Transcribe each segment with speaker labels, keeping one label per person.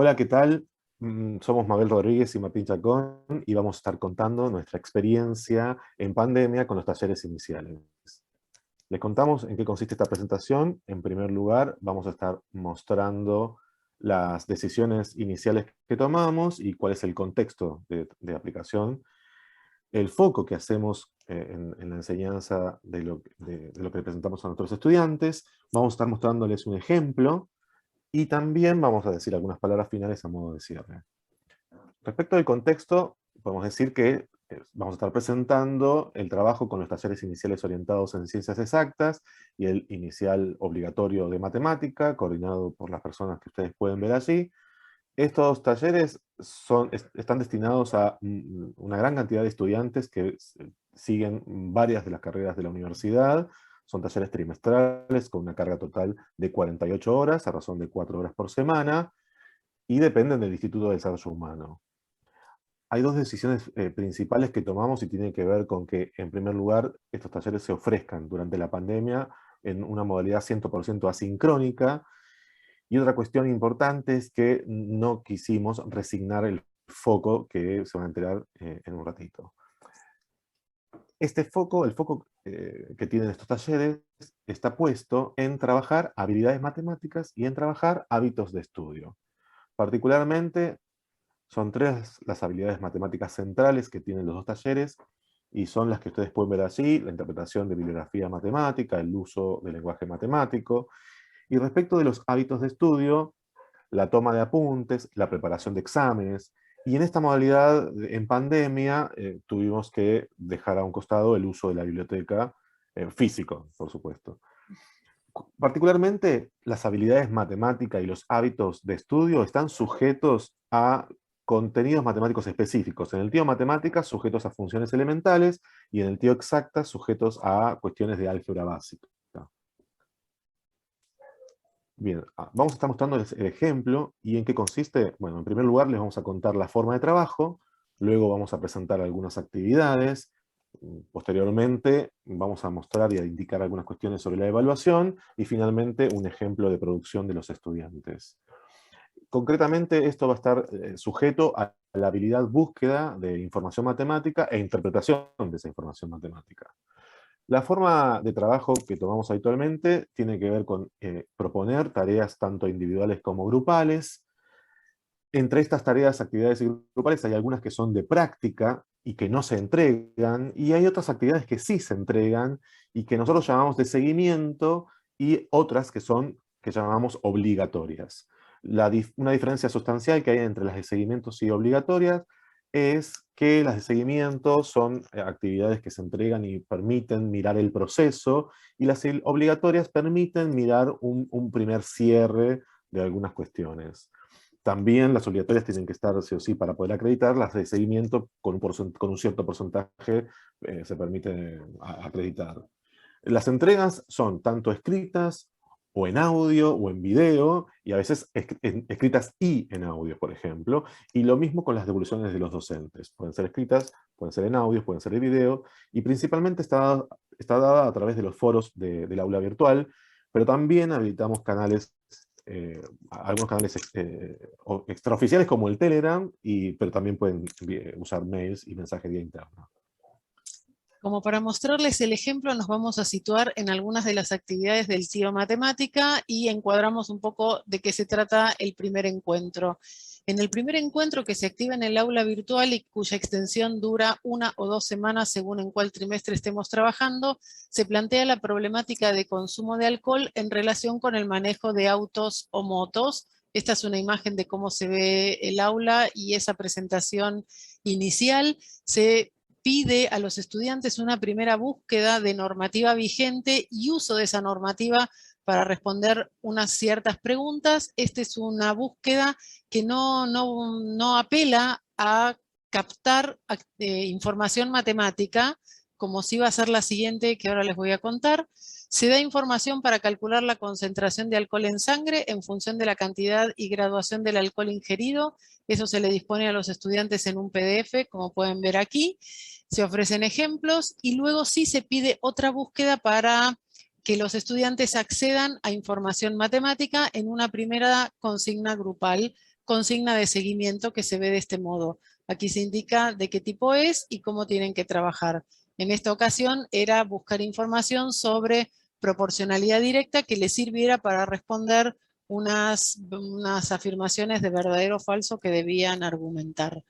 Speaker 1: Hola, ¿qué tal? Somos Mabel Rodríguez y Martín Chacón y vamos a estar contando nuestra experiencia en pandemia con los talleres iniciales. Les contamos en qué consiste esta presentación. En primer lugar, vamos a estar mostrando las decisiones iniciales que tomamos y cuál es el contexto de aplicación, el foco que hacemos en la enseñanza de lo que presentamos a nuestros estudiantes. Vamos a estar mostrándoles un ejemplo y también vamos a decir algunas palabras finales a modo de cierre. Respecto al contexto, podemos decir que vamos a estar presentando el trabajo con los talleres iniciales orientados en ciencias exactas y el inicial obligatorio de matemática, coordinado por las personas que ustedes pueden ver allí. Estos talleres están destinados a una gran cantidad de estudiantes que siguen varias de las carreras de la universidad. Son talleres trimestrales con una carga total de 48 horas, a razón de 4 horas por semana, y dependen del Instituto de Desarrollo Humano. Hay dos decisiones principales que tomamos y tienen que ver con que, en primer lugar, estos talleres se ofrezcan durante la pandemia en una modalidad 100% asincrónica, y otra cuestión importante es que no quisimos resignar el foco que se van a enterar en un ratito. Este foco, el foco que tienen estos talleres, está puesto en trabajar habilidades matemáticas y en trabajar hábitos de estudio. Particularmente, son tres las habilidades matemáticas centrales que tienen los dos talleres, y son las que ustedes pueden ver allí: la interpretación de bibliografía matemática, el uso del lenguaje matemático. Y respecto de los hábitos de estudio, la toma de apuntes, la preparación de exámenes, y en esta modalidad, en pandemia, tuvimos que dejar a un costado el uso de la biblioteca físico, por supuesto. Particularmente, las habilidades matemáticas y los hábitos de estudio están sujetos a contenidos matemáticos específicos. En el TIO Matemáticas, sujetos a funciones elementales, y en el TIO Exactas, sujetos a cuestiones de álgebra básica. Bien, vamos a estar mostrándoles el ejemplo y en qué consiste. Bueno, en primer lugar les vamos a contar la forma de trabajo, luego vamos a presentar algunas actividades, posteriormente vamos a mostrar y a indicar algunas cuestiones sobre la evaluación, y finalmente un ejemplo de producción de los estudiantes. Concretamente, esto va a estar sujeto a la habilidad búsqueda de información matemática e interpretación de esa información matemática. La forma de trabajo que tomamos habitualmente tiene que ver con proponer tareas tanto individuales como grupales. Entre estas tareas, actividades y grupales, hay algunas que son de práctica y que no se entregan, y hay otras actividades que sí se entregan y que nosotros llamamos de seguimiento, y otras que llamamos obligatorias. Una diferencia sustancial que hay entre las de seguimiento y obligatorias es que las de seguimiento son actividades que se entregan y permiten mirar el proceso, y las obligatorias permiten mirar un primer cierre de algunas cuestiones. También las obligatorias tienen que estar sí o sí para poder acreditar. Las de seguimiento, con un cierto porcentaje, se permite acreditar. Las entregas son tanto escritas, o en audio, o en video, y a veces escritas y en audio, por ejemplo. Y lo mismo con las devoluciones de los docentes. Pueden ser escritas, pueden ser en audio, pueden ser en video, y principalmente está dada a través de los foros del aula virtual, pero también habilitamos canales, algunos canales extraoficiales como el Telegram, pero también pueden usar mails y mensajería interna.
Speaker 2: Como para mostrarles el ejemplo, nos vamos a situar en algunas de las actividades del TIO Matemática y encuadramos un poco de qué se trata el primer encuentro. En el primer encuentro, que se activa en el aula virtual y cuya extensión dura 1 o 2 semanas según en cuál trimestre estemos trabajando, se plantea la problemática de consumo de alcohol en relación con el manejo de autos o motos. Esta es una imagen de cómo se ve el aula y esa presentación inicial. Se pide a los estudiantes una primera búsqueda de normativa vigente y uso de esa normativa para responder unas ciertas preguntas. Esta es una búsqueda que no apela a captar información matemática, como sí va a ser la siguiente que ahora les voy a contar. Se da información para calcular la concentración de alcohol en sangre en función de la cantidad y graduación del alcohol ingerido. Eso se le dispone a los estudiantes en un PDF, como pueden ver aquí. Se ofrecen ejemplos y luego sí se pide otra búsqueda para que los estudiantes accedan a información matemática en una primera consigna grupal consigna de seguimiento que se ve de este modo. Aquí se indica de qué tipo es y cómo tienen que trabajar. En esta ocasión era buscar información sobre proporcionalidad directa que les sirviera para responder unas afirmaciones de verdadero o falso que debían argumentar.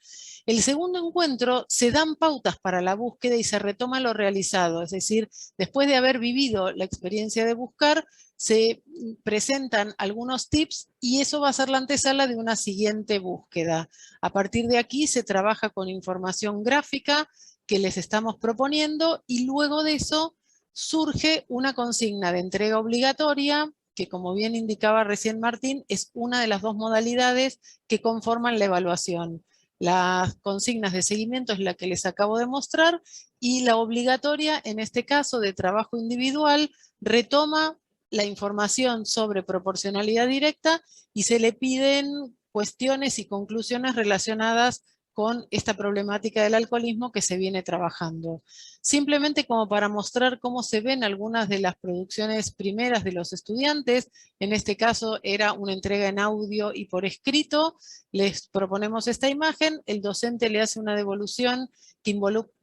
Speaker 2: El segundo encuentro se dan pautas para la búsqueda y se retoma lo realizado, es decir, después de haber vivido la experiencia de buscar, se presentan algunos tips y eso va a ser la antesala de una siguiente búsqueda. A partir de aquí se trabaja con información gráfica que les estamos proponiendo y luego de eso surge una consigna de entrega obligatoria que, como bien indicaba recién Martín, es una de las dos modalidades que conforman la evaluación. Las consignas de seguimiento es la que les acabo de mostrar y la obligatoria, en este caso de trabajo individual, retoma la información sobre proporcionalidad directa y se le piden cuestiones y conclusiones relacionadas con esta problemática del alcoholismo que se viene trabajando. Simplemente como para mostrar cómo se ven algunas de las producciones primeras de los estudiantes, en este caso era una entrega en audio y por escrito, les proponemos esta imagen, el docente le hace una devolución que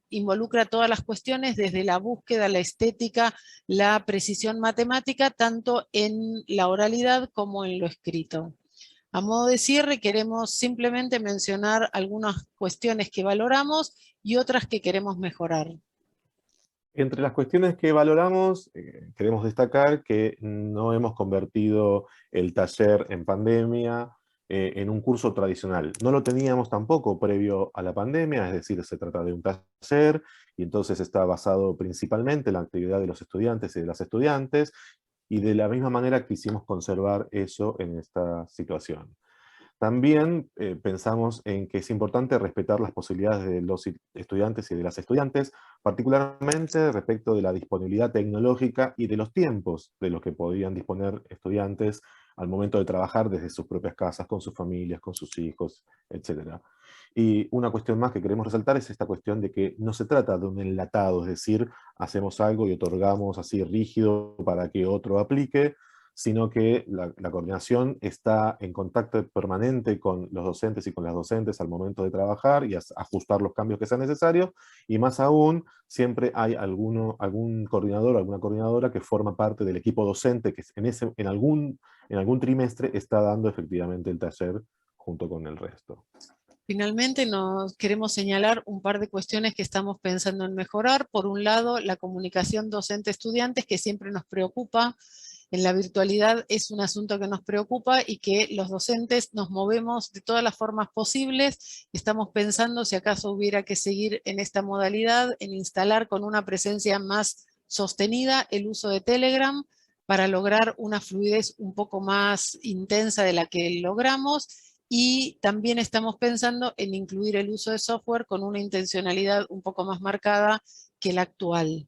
Speaker 2: involucra todas las cuestiones desde la búsqueda, la estética, la precisión matemática, tanto en la oralidad como en lo escrito. A modo de cierre, queremos simplemente mencionar algunas cuestiones que valoramos y otras que queremos mejorar.
Speaker 1: Entre las cuestiones que valoramos, queremos destacar que no hemos convertido el taller en pandemia en un curso tradicional. No lo teníamos tampoco previo a la pandemia, es decir, se trata de un taller y entonces está basado principalmente en la actividad de los estudiantes y de las estudiantes, y de la misma manera quisimos conservar eso en esta situación. También pensamos en que es importante respetar las posibilidades de los estudiantes y de las estudiantes, particularmente respecto de la disponibilidad tecnológica y de los tiempos de los que podían disponer estudiantes al momento de trabajar desde sus propias casas, con sus familias, con sus hijos, etc. Y una cuestión más que queremos resaltar es esta cuestión de que no se trata de un enlatado, es decir, hacemos algo y otorgamos así rígido para que otro aplique, sino que la coordinación está en contacto permanente con los docentes y con las docentes al momento de trabajar y ajustar los cambios que sean necesarios, y más aún, siempre hay algún coordinador o alguna coordinadora que forma parte del equipo docente que en algún trimestre está dando efectivamente el taller junto con el resto.
Speaker 2: Finalmente, nos queremos señalar un par de cuestiones que estamos pensando en mejorar. Por un lado, la comunicación docente-estudiantes, que siempre nos preocupa. En la virtualidad es un asunto que nos preocupa y que los docentes nos movemos de todas las formas posibles. Estamos pensando si acaso hubiera que seguir en esta modalidad, en instalar con una presencia más sostenida el uso de Telegram para lograr una fluidez un poco más intensa de la que logramos. Y también estamos pensando en incluir el uso de software con una intencionalidad un poco más marcada que la actual.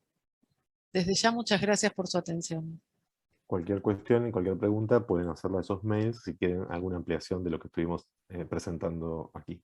Speaker 2: Desde ya, muchas gracias por su atención.
Speaker 1: Cualquier cuestión y cualquier pregunta pueden hacerla a esos mails si quieren alguna ampliación de lo que estuvimos presentando aquí.